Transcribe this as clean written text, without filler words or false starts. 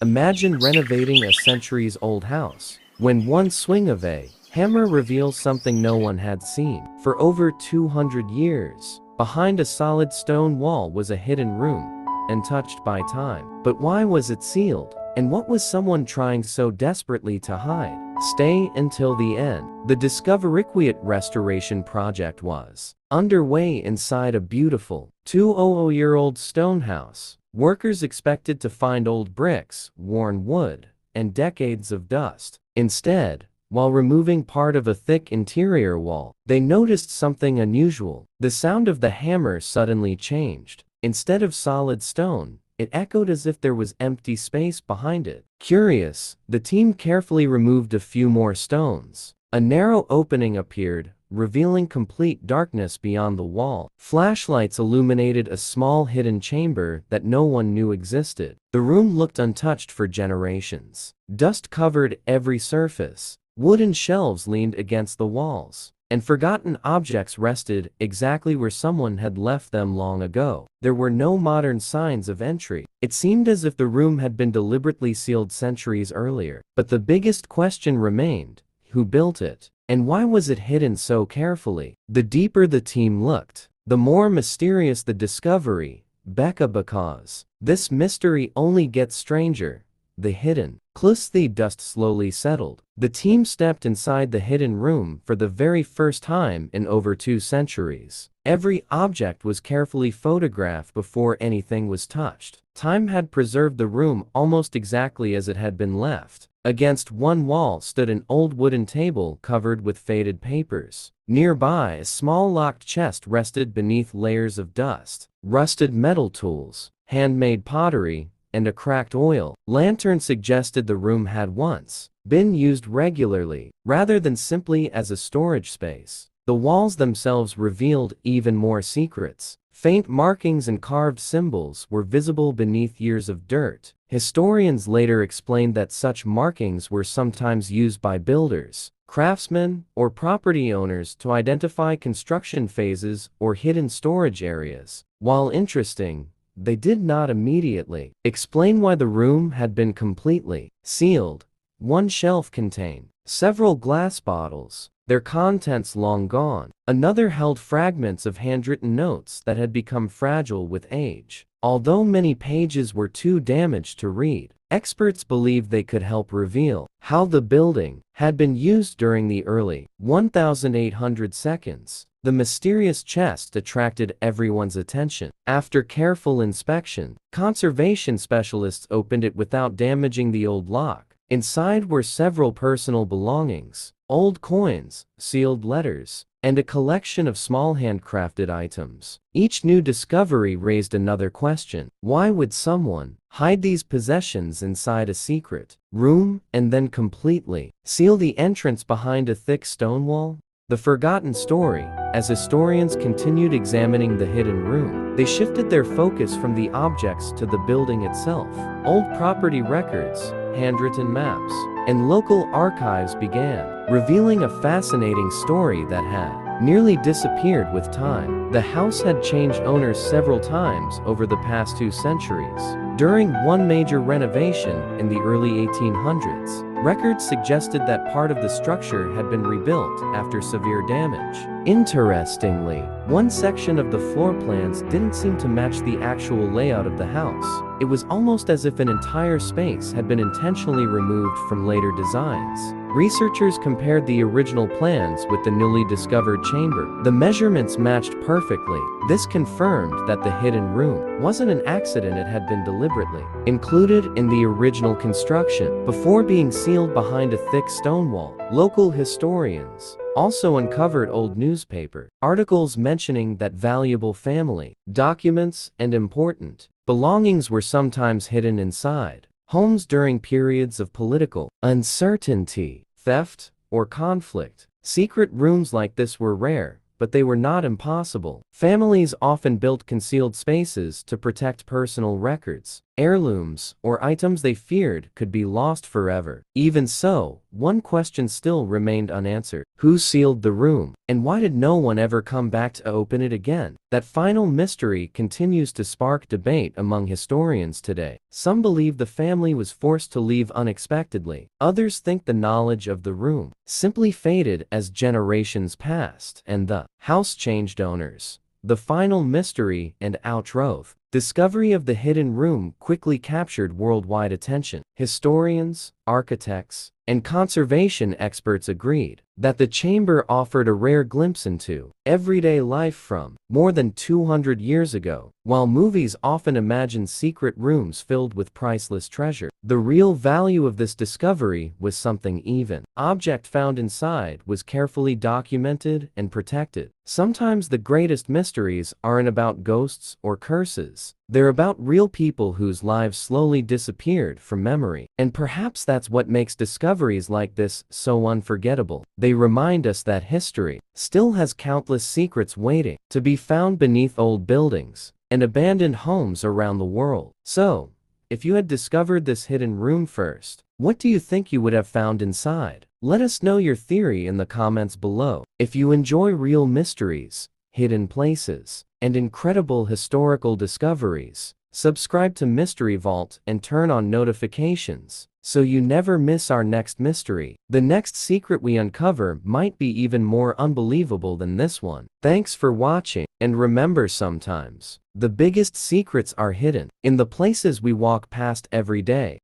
Imagine renovating a centuries-old house. When one swing of a hammer reveals something no one had seen. For over 200 years, behind a solid stone wall was a hidden room, untouched by time. But why was it sealed? And what was someone trying so desperately to hide? Stay until the end. The Discovery restoration project was underway inside a beautiful 200-year-old stone house. Workers expected to find old bricks, worn wood, and decades of dust. Instead, while removing part of a thick interior wall, they noticed something unusual. The sound of the hammer suddenly changed. Instead of solid stone, it echoed as if there was empty space behind it. Curious, the team carefully removed a few more stones. A narrow opening appeared, revealing complete darkness beyond the wall. Flashlights illuminated a small hidden chamber that no one knew existed. The room looked untouched for generations. Dust covered every surface. Wooden shelves leaned against the walls, and forgotten objects rested exactly where someone had left them long ago. There were no modern signs of entry. It seemed as if the room had been deliberately sealed centuries earlier. But the biggest question remained: who built it? And why was it hidden so carefully? The deeper the team looked, the more mysterious the discovery became, because this mystery only gets stranger. The hidden clues. The dust slowly settled. The team stepped inside the hidden room for the very first time in over 2 centuries. Every object was carefully photographed before anything was touched. Time had preserved the room almost exactly as it had been left. Against one wall stood an old wooden table covered with faded papers. Nearby, a small locked chest rested beneath layers of dust. Rusted metal tools, handmade pottery, and a cracked oil lantern suggested the room had once been used regularly, rather than simply as a storage space. The walls themselves revealed even more secrets. Faint markings and carved symbols were visible beneath years of dirt. Historians later explained that such markings were sometimes used by builders, craftsmen, or property owners to identify construction phases or hidden storage areas. While interesting, they did not immediately explain why the room had been completely sealed. One shelf contained several glass bottles, their contents long gone. Another held fragments of handwritten notes that had become fragile with age. Although many pages were too damaged to read, experts believed they could help reveal how the building had been used during the early 1800 seconds. The mysterious chest attracted everyone's attention. After careful inspection, conservation specialists opened it without damaging the old lock. Inside were several personal belongings, old coins, sealed letters, and a collection of small handcrafted items. Each new discovery raised another question. Why would someone hide these possessions inside a secret room and then completely seal the entrance behind a thick stone wall? The forgotten story. As historians continued examining the hidden room, they shifted their focus from the objects to the building itself. Old property records, handwritten maps, and local archives began revealing a fascinating story that had nearly disappeared with time. The house had changed owners several times over the past 2 centuries. During one major renovation in the early 1800s, records suggested that part of the structure had been rebuilt after severe damage. Interestingly, one section of the floor plans didn't seem to match the actual layout of the house. It was almost as if an entire space had been intentionally removed from later designs. Researchers compared the original plans with the newly discovered chamber. The measurements matched perfectly. This confirmed that the hidden room wasn't an accident, it had been deliberately included in the original construction. Before being sealed behind a thick stone wall, local historians also uncovered old newspaper articles mentioning that valuable family documents and important belongings were sometimes hidden inside homes during periods of political uncertainty, theft, or conflict. Secret rooms like this were rare, but they were not impossible. Families often built concealed spaces to protect personal records, heirlooms, or items they feared could be lost forever. Even so, one question still remained unanswered. Who sealed the room? And why did no one ever come back to open it again? That final mystery continues to spark debate among historians today. Some believe the family was forced to leave unexpectedly. Others think the knowledge of the room simply faded as generations passed, and the house changed owners. The final mystery and outgrowth. Discovery of the hidden room quickly captured worldwide attention. Historians, architects, and conservation experts agreed that the chamber offered a rare glimpse into everyday life from more than 200 years ago. While movies often imagine secret rooms filled with priceless treasure, the real value of this discovery was something even. Object found inside was carefully documented and protected. Sometimes the greatest mysteries aren't about ghosts or curses. They're about real people whose lives slowly disappeared from memory. And perhaps that's what makes discoveries like this so unforgettable. They remind us that history still has countless secrets waiting to be found beneath old buildings and abandoned homes around the world. So, if you had discovered this hidden room first, what do you think you would have found inside? Let us know your theory in the comments below. If you enjoy real mysteries, hidden places, and incredible historical discoveries, subscribe to Mystery Vault and turn on notifications so you never miss our next mystery. The next secret we uncover might be even more unbelievable than this one. Thanks for watching, and remember, sometimes the biggest secrets are hidden in the places we walk past every day.